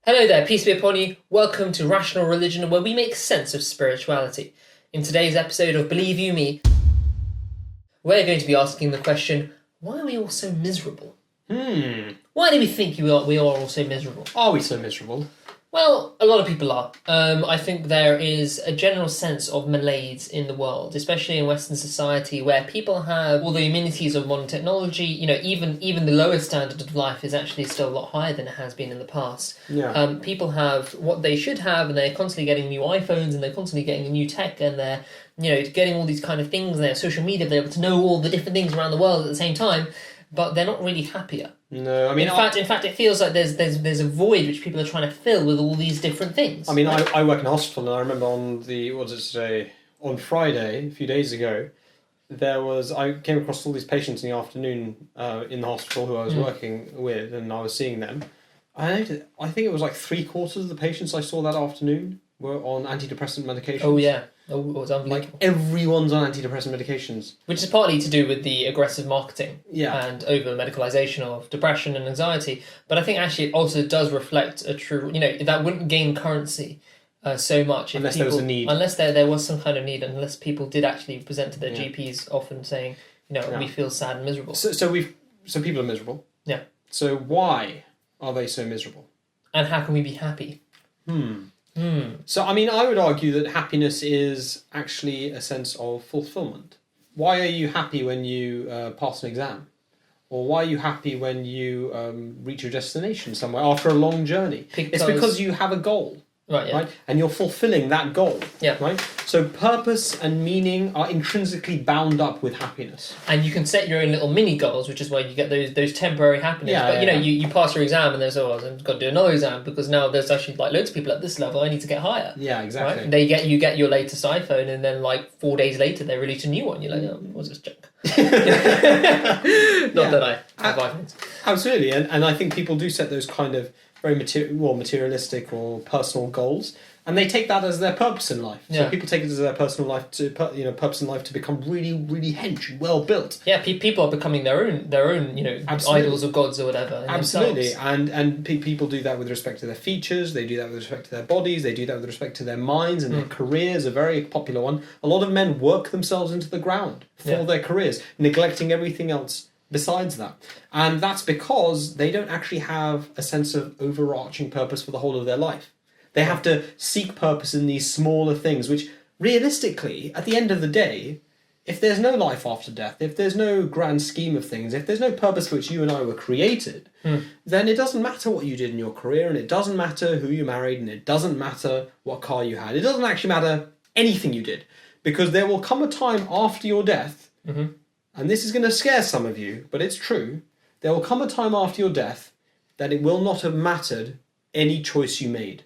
Hello there, peace be upon you. Welcome to Rational Religion, where we make sense of spirituality. In today's episode of Believe You Me, we're going to be asking the question, why are we all so miserable? Why do we think we are all so miserable? Are we so miserable? Well, a lot of people are. I think there is a general sense of malaise in the world, especially in Western society, where people have all the amenities of modern technology. You know, even the lowest standard of life is actually still a lot higher than it has been in the past. Yeah. People have what they should have, and they're constantly getting new iPhones, and they're constantly getting new tech, and they're getting all these kind of things. And their social media, they're able to know all the different things around the world at the same time, but they're not really happier. No, I mean... In fact, it feels like there's a void which people are trying to fill with all these different things. I mean, I work in a hospital, and I remember on Friday, a few days ago, I came across all these patients in the afternoon in the hospital who I was working with, and I was seeing them. I think it was like 3/4 of the patients I saw that afternoon were on antidepressant medications. Oh, yeah. Oh, it was unbelievable. Like, everyone's on antidepressant medications. Which is partly to do with the aggressive marketing Yeah. and over-medicalisation of depression and anxiety. But I think actually it also does reflect a true... that wouldn't gain currency so much. Unless there was a need. Unless there was some kind of need, unless people did actually present to their GPs often saying, we feel sad and miserable. So people are miserable. Yeah. So why are they so miserable? And how can we be happy? So, I mean, I would argue that happiness is actually a sense of fulfillment. Why are you happy when you pass an exam? Or why are you happy when you reach your destination somewhere after a long journey? It's because you have a goal. Right, yeah. Right? And you're fulfilling that goal. Yeah. Right? So purpose and meaning are intrinsically bound up with happiness. And you can set your own little mini goals, which is why you get those temporary happiness. Yeah, but you pass your exam and there's I've got to do another exam because now there's actually like loads of people at this level. I need to get higher. Yeah, exactly. Right? You get your latest iPhone, and then like 4 days later they release a new one. You're like, oh, what's this junk? Not that I have iPhones. Absolutely, and I think people do set those kind of very materialistic or personal goals, and they take that as their purpose in life. So people take it as their personal life purpose in life to become really, really hench and well built. Yeah, people are becoming their own idols or gods or whatever. Absolutely, and people do that with respect to their features. They do that with respect to their bodies. They do that with respect to their minds and their careers. A very popular one. A lot of men work themselves into the ground for their careers, neglecting everything else besides that. And that's because they don't actually have a sense of overarching purpose for the whole of their life. They have to seek purpose in these smaller things, which realistically, at the end of the day, if there's no life after death, if there's no grand scheme of things, if there's no purpose for which you and I were created, then it doesn't matter what you did in your career, and it doesn't matter who you married, and it doesn't matter what car you had. It doesn't actually matter anything you did, because there will come a time after your death, and this is going to scare some of you, but it's true. There will come a time after your death that it will not have mattered any choice you made.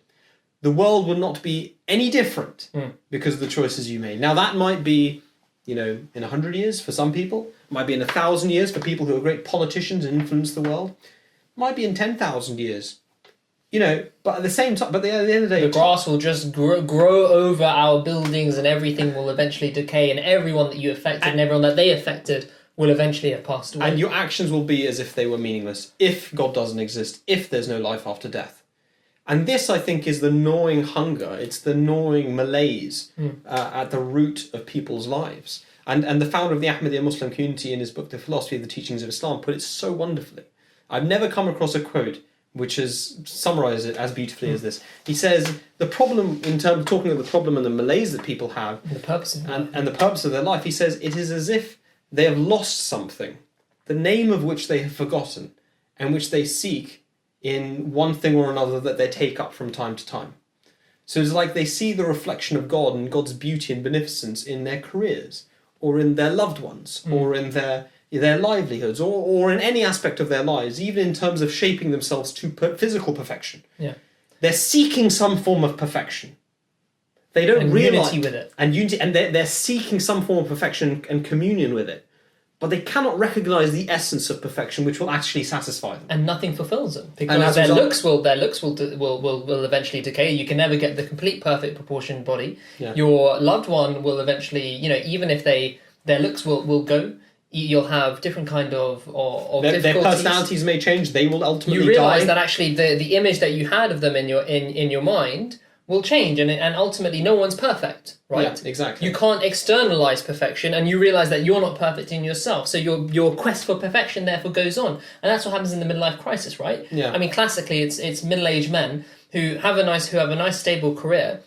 The world will not be any different because of the choices you made. Now, that might be, in 100 years for some people. It might be in 1,000 years for people who are great politicians and influence the world. It might be in 10,000 years. But at the same time, but at the end of the day... The grass will just grow over our buildings, and everything will eventually decay, and everyone that you affected and everyone that they affected will eventually have passed away. And your actions will be as if they were meaningless, if God doesn't exist, if there's no life after death. And this, I think, is the gnawing hunger. It's the gnawing malaise at the root of people's lives. And the founder of the Ahmadiyya Muslim community, in his book, The Philosophy of the Teachings of Islam, put it so wonderfully. I've never come across a quote which has summarised it as beautifully as this. He says, the problem, in terms of talking about the problem and the malaise that people have, and the purpose of their life, he says, it is as if they have lost something, the name of which they have forgotten, and which they seek in one thing or another that they take up from time to time. So it's like they see the reflection of God and God's beauty and beneficence in their careers, or in their loved ones, or in their livelihoods, or in any aspect of their lives, even in terms of shaping themselves to physical perfection. Yeah. They're seeking some form of perfection. They don't realize unity with it. And they're seeking some form of perfection and communion with it. But they cannot recognise the essence of perfection, which will actually satisfy them. And nothing fulfills them, because their looks will eventually decay. You can never get the complete, perfect proportioned body. Yeah. Your loved one will eventually, even if their looks will go, you'll have different kind of Their difficulties. personalities may change. They will ultimately You realize die. that actually the image that you had of them in your mind will change, and ultimately no one's perfect, right? Yeah, exactly. You can't externalize perfection, and you realize that you're not perfect in yourself. So your quest for perfection therefore goes on, and that's what happens in the midlife crisis, right? Yeah. I mean, classically, it's middle-aged men who have a nice stable career,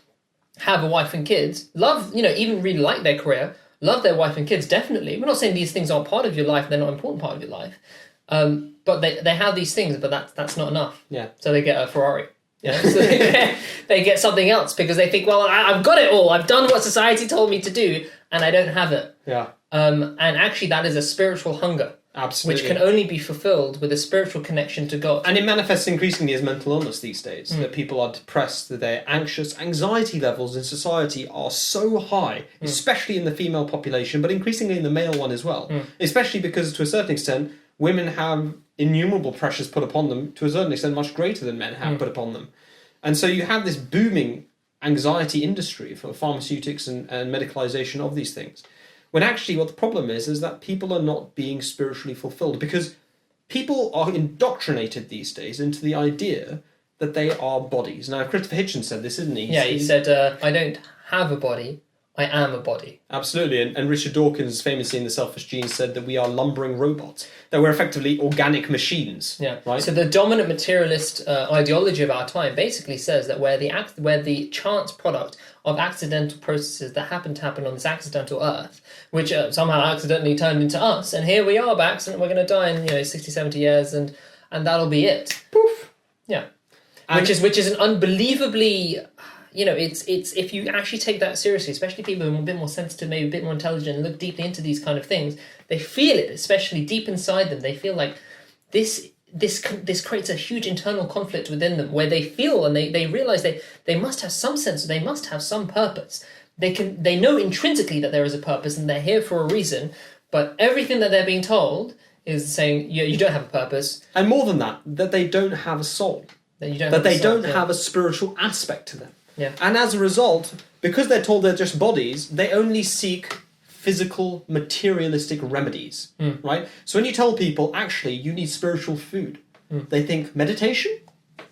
have a wife and kids, love, even really like their career, love their wife and kids. Definitely, we're not saying these things aren't part of your life; they're not an important part of your life. But they have these things, but that's not enough. Yeah. So they get a Ferrari. Yeah, so they get something else because they think, well, I've got it all. I've done what society told me to do, and I don't have it. Yeah. And actually, that is a spiritual hunger, Absolutely. which can only be fulfilled with a spiritual connection to God. And it manifests increasingly as mental illness these days. That people are depressed, that they're anxious. Anxiety levels in society are so high, especially in the female population, but increasingly in the male one as well. Especially because, to a certain extent, women have innumerable pressures put upon them, to a certain extent much greater than men have put upon them. And so you have this booming anxiety industry for pharmaceutics and medicalization of these things. When actually what the problem is that people are not being spiritually fulfilled, because people are indoctrinated these days into the idea that they are bodies. Now, Christopher Hitchens said this, didn't he? Yeah, he said, I don't have a body, I am a body. Absolutely. And Richard Dawkins famously in The Selfish Gene said that we are lumbering robots, that we're effectively organic machines. Yeah. Right? So the dominant materialist ideology of our time basically says that where the chance product of accidental processes that happen to happen on this accidental Earth, which somehow accidentally turned into us, and here we are by accident, we're going to die in 60, 70 years, and that'll be it. Poof. Yeah. And Which is an unbelievably, it's if you actually take that seriously, especially people who are a bit more sensitive, maybe a bit more intelligent, and look deeply into these kind of things, they feel it, especially deep inside them. They feel like this creates a huge internal conflict within them, where they feel and they realize they must have some sense, they must have some purpose. They know intrinsically that there is a purpose and they're here for a reason, but everything that they're being told is saying you don't have a purpose. And more than that they don't have a soul. That they don't have a spiritual aspect to them. Yeah. And as a result, because they're told they're just bodies, they only seek physical, materialistic remedies, right? So when you tell people, actually, you need spiritual food, they think, meditation?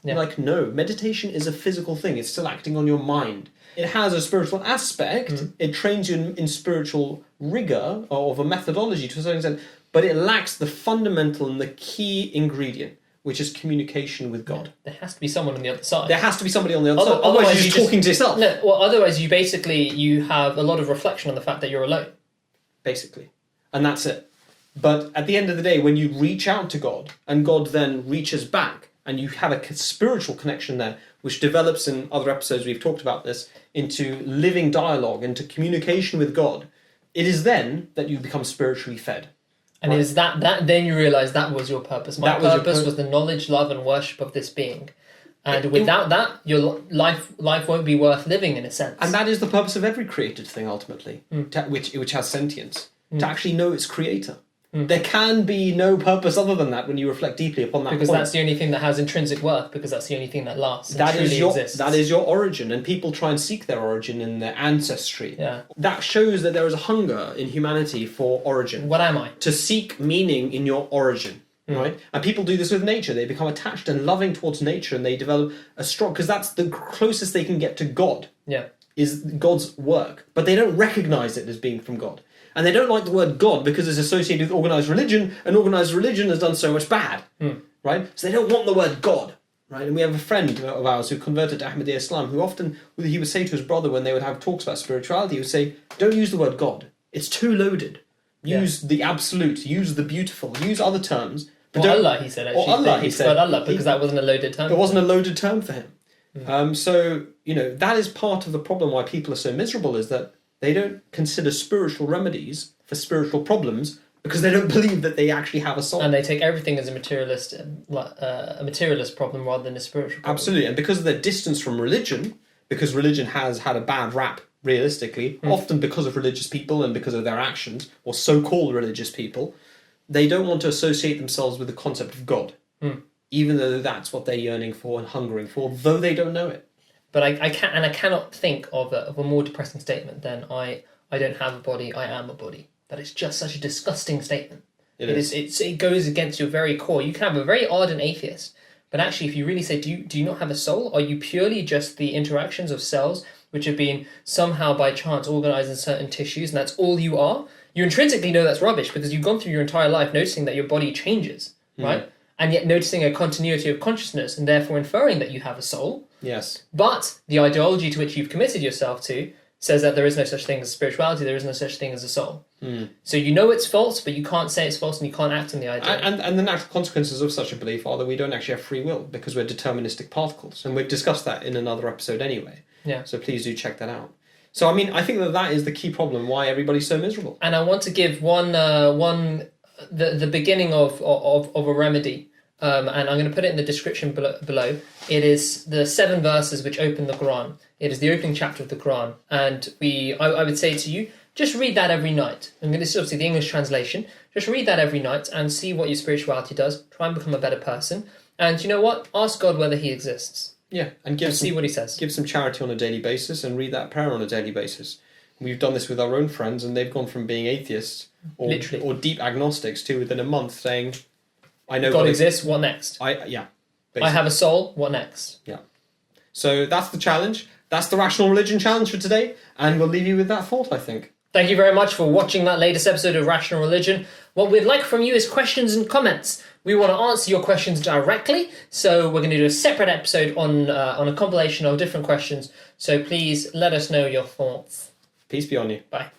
Yeah. Like, no, meditation is a physical thing. It's still acting on your mind. It has a spiritual aspect. It trains you in spiritual rigor or of a methodology to a certain extent, but it lacks the fundamental and the key ingredient, which is communication with God. There has to be someone on the other side. There has to be somebody on the other side. Otherwise, you're just talking to yourself. No, well, otherwise you have a lot of reflection on the fact that you're alone. Basically. And that's it. But at the end of the day, when you reach out to God, and God then reaches back, and you have a spiritual connection there, which develops in other episodes, we've talked about this, into living dialogue, into communication with God, it is then that you become spiritually fed. And it is that then you realise that was your purpose. My purpose was the knowledge, love, and worship of this being. And without that, your life won't be worth living, in a sense. And that is the purpose of every created thing, ultimately, which has sentience, to actually know its creator. There can be no purpose other than that when you reflect deeply upon that because point. that's the only thing that has intrinsic worth, because that's the only thing that lasts and That truly exists. That is your origin, and people try and seek their origin in their ancestry. Yeah. That shows that there is a hunger in humanity for origin. What am I? To seek meaning in your origin, right? And people do this with nature. They become attached and loving towards nature, and they develop a strong... Because that's the closest they can get to God, Yeah. is God's work. But they don't recognize it as being from God. And they don't like the word God because it's associated with organised religion, and organised religion has done so much bad, right? So they don't want the word God, right? And we have a friend of ours who converted to Ahmadiyya Islam, who often, he would say to his brother when they would have talks about spirituality, he would say, don't use the word God. It's too loaded. Use the absolute, use the beautiful, use other terms. But Allah, he said, actually. Or Allah, he said. Allah, because that wasn't a loaded term. It wasn't a loaded term for him. So, that is part of the problem why people are so miserable, is that they don't consider spiritual remedies for spiritual problems because they don't believe that they actually have a soul. And they take everything as a materialist problem rather than a spiritual problem. Absolutely. And because of their distance from religion, because religion has had a bad rap, realistically, often because of religious people and because of their actions, or so-called religious people, they don't want to associate themselves with the concept of God, even though that's what they're yearning for and hungering for, though they don't know it. But I cannot think of a more depressing statement than I don't have a body, I am a body. that it's just such a disgusting statement. It is. It goes against your very core. You can have a very ardent atheist, but actually, if you really say, do you not have a soul? Are you purely just the interactions of cells which have been somehow by chance organized in certain tissues, and that's all you are? You intrinsically know that's rubbish because you've gone through your entire life noticing that your body changes, right? And yet noticing a continuity of consciousness and therefore inferring that you have a soul. Yes. But the ideology to which you've committed yourself to says that there is no such thing as spirituality, there is no such thing as a soul. So you know it's false, but you can't say it's false and you can't act on the idea. And the natural consequences of such a belief are that we don't actually have free will because we're deterministic particles. And we've discussed that in another episode anyway. Yeah. So please do check that out. So, I mean, I think that is the key problem why everybody's so miserable. And I want to give the beginning of a remedy. And I'm going to put it in the description below. It is the 7 verses which open the Quran. It is the opening chapter of the Quran. And I would say to you, just read that every night. And this is obviously the English translation. Just read that every night and see what your spirituality does. Try and become a better person. And you know what? Ask God whether he exists. Yeah, and see what he says. Give some charity on a daily basis and read that prayer on a daily basis. We've done this with our own friends, and they've gone from being atheists or deep agnostics to within a month saying, "I know God exists. What next? Basically. I have a soul. What next?" Yeah. So that's the challenge. That's the Rational Religion challenge for today, and we'll leave you with that thought, I think. Thank you very much for watching that latest episode of Rational Religion. What we'd like from you is questions and comments. We want to answer your questions directly, so we're going to do a separate episode on a compilation of different questions. So please let us know your thoughts. Peace be on you. Bye.